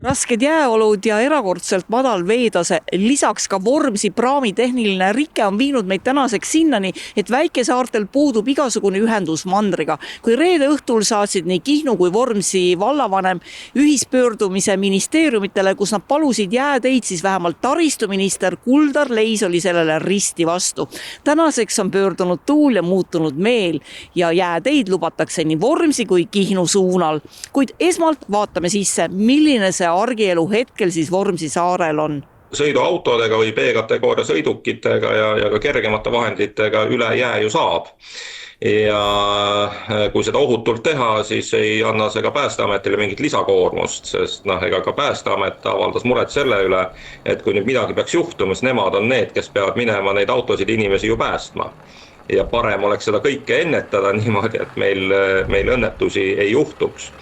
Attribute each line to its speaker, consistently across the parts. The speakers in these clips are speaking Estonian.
Speaker 1: Rasked jääolud ja erakordselt madal veetase, lisaks ka Vormsi praami tehniline rike on viinud meid tänaseks sinnani, et väikesaartel puudub igasugune ühendus mandriga. Kui reede õhtul saatsid nii Kihnu kui Vormsi vallavanem ühispöördumise ministeeriumitele, kus nad palusid jääteid, siis vähemalt taristuminister Kuldar Leis oli sellele risti vastu. Tänaseks on pöördunud tuul ja muutunud meel ja jääteid lubatakse nii Vormsi kui Kihnu suunal. Kuid esmalt vaatame sisse, milline see argielu hetkel siis Vormsi saarel on.
Speaker 2: Sõiduautodega või B-kategooria sõidukitega ja ka kergemate vahenditega üle jää ju saab. Ja kui seda ohutult teha, siis ei anna see ka Päästeametile mingit lisakoormust, sest ega ka Päästeamet avaldas muret selle üle, et kui nüüd midagi peaks juhtuma, siis nemad on need, kes peavad minema neid autosid inimesi ju päästma. Ja parem oleks seda kõike ennetada niimoodi, et meil õnnetusi ei juhtuks.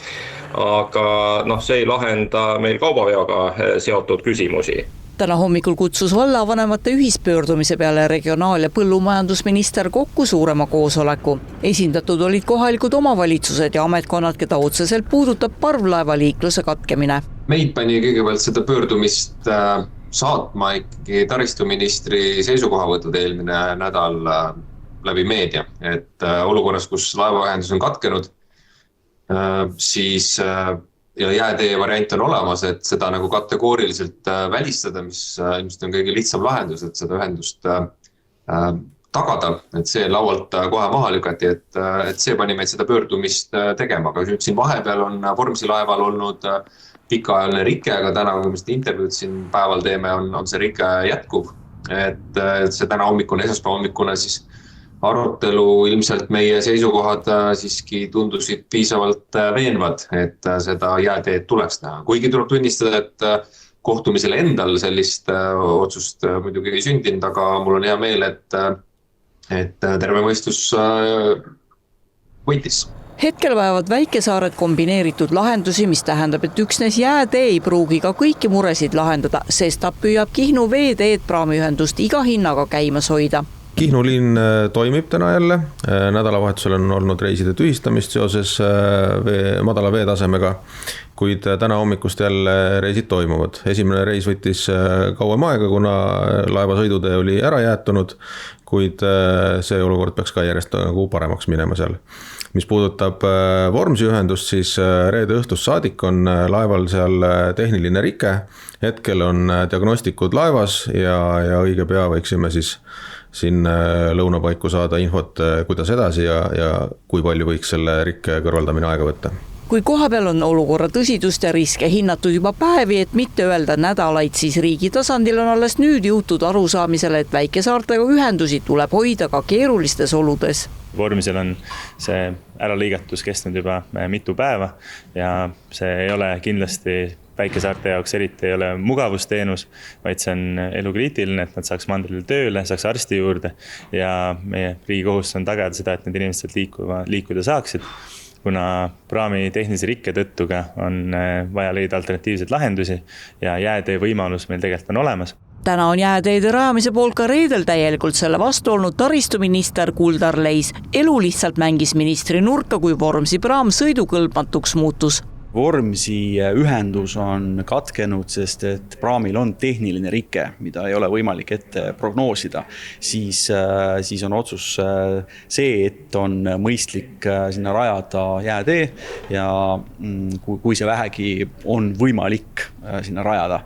Speaker 2: Aga see ei lahenda meil kaubaveoga seotud küsimusi.
Speaker 1: Täna hommikul kutsus vallavanemate ühispöördumise peale regionaal- ja põllumajandusminister kokku suurema koosoleku. Esindatud olid kohalikud omavalitsused ja ametkonnad, keda otseselt puudutab parvlaevaliikluse katkemine.
Speaker 3: Meid pani kõigepealt seda pöördumist saatma ikkagi taristuministri seisukohavõtud eelmine nädal läbi meedia, et olukorras, kus laevaühendus on katkenud, siis ja jäätee variant on olemas, et seda nagu kategooriliselt välistada, mis ilmselt on kõige lihtsam lahendus, et seda ühendust tagada, et see laualt kohe maha lükati, et see pani meid seda pöördumist tegema. Aga nüüd siin vahepeal on Vormsi laeval olnud pikaajaline rike, aga täna, kui me seda intervjuud siin päeval teeme, on see rike jätkuv. Et see täna hommikune, esmaspäeva hommikune siis arutelu ilmselt meie seisukohad siiski tundusid piisavalt veenvad, et seda jääteed tuleks teha. Kuigi tuleb tunnistada, et kohtumisel endal sellist otsust muidugi ei sündinud, aga mul on hea meel, et terve mõistus võitis.
Speaker 1: Hetkel vajavad väikesaared kombineeritud lahendusi, mis tähendab, et üksnes jäätee ei pruugi ka kõiki muresid lahendada, sest ta püüab Kihnu veeteed praamiühendust iga hinnaga käimas hoida.
Speaker 4: Kihnu linn toimib täna jälle, nädalavahetusel on olnud reiside tühistamist seoses madala veetasemega, kuid täna hommikust jälle reisid toimuvad. Esimene reis võttis kauem aega, kuna laeva sõidutee oli ära jäetunud, kuid see olukord peaks ka järjest paremaks minema seal. Mis puudutab Vormsi ühendust, siis reede õhtust saadik on laeval seal tehniline rike. Hetkel on diagnostikud laevas ja õige pea võiksime siis siin lõunapaiku saada infot, kuidas edasi ja kui palju võiks selle rikke kõrvaldamine aega võtta.
Speaker 1: Kui kohapeal on olukorra tõsidust ja riske hinnatud juba päevi, et mitte öelda nädalaid, siis riigi tasandil on alles nüüd jõutud arusaamisele, et väikesaartega ühendusi tuleb hoida ka keerulistes oludes.
Speaker 5: Vormsil on see äralõigatus kestnud juba mitu päeva ja see ei ole kindlasti väikesaarte jaoks eriti ei ole mugavusteenus, vaid see on elukriitiline, et nad saaks mandril tööle, saaks arsti juurde ja meie riigi kohustus on tagada seda, et need inimesed liikuda saaksid. Kuna praami tehnilise rikke tõttuga on vaja leida alternatiivseid lahendusi ja jäätee võimalus meil tegelikult on olemas.
Speaker 1: Täna on jääteede rajamise poolt ka reedel täielikult selle vastu olnud taristuminister Kuldar Leis. Elu lihtsalt mängis ministri nurka, kui Vormsi praam sõidukõlbmatuks muutus.
Speaker 6: Vormsi ühendus on katkenud, sest et praamil on tehniline rike, mida ei ole võimalik ette prognoosida. Siis on otsus see, et on mõistlik sinna rajada jäätee ja kui see vähegi on võimalik sinna rajada.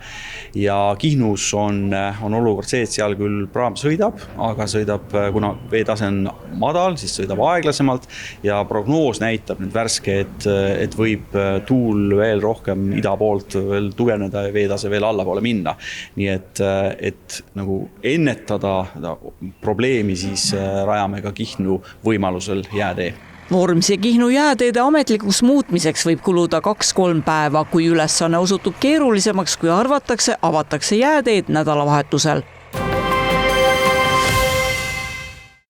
Speaker 6: Ja Kihnus on olukord see, et seal küll praam sõidab, aga sõidab, kuna veetase on madal, siis sõidab aeglasemalt ja prognoos näitab nüüd värske, et võib tuul veel rohkem ida poolt veel tugevneda ja veetase veel allapoole minna. Nii et nagu ennetada probleemi, siis rajame ka Kihnu võimalusel jäätee.
Speaker 1: Vormsi ja Kihnu jääteede ametlikuks muutmiseks võib kuluda 2-3 päeva, kui ülesanne osutub keerulisemaks, kui arvatakse, avatakse jääteed nädalavahetusel.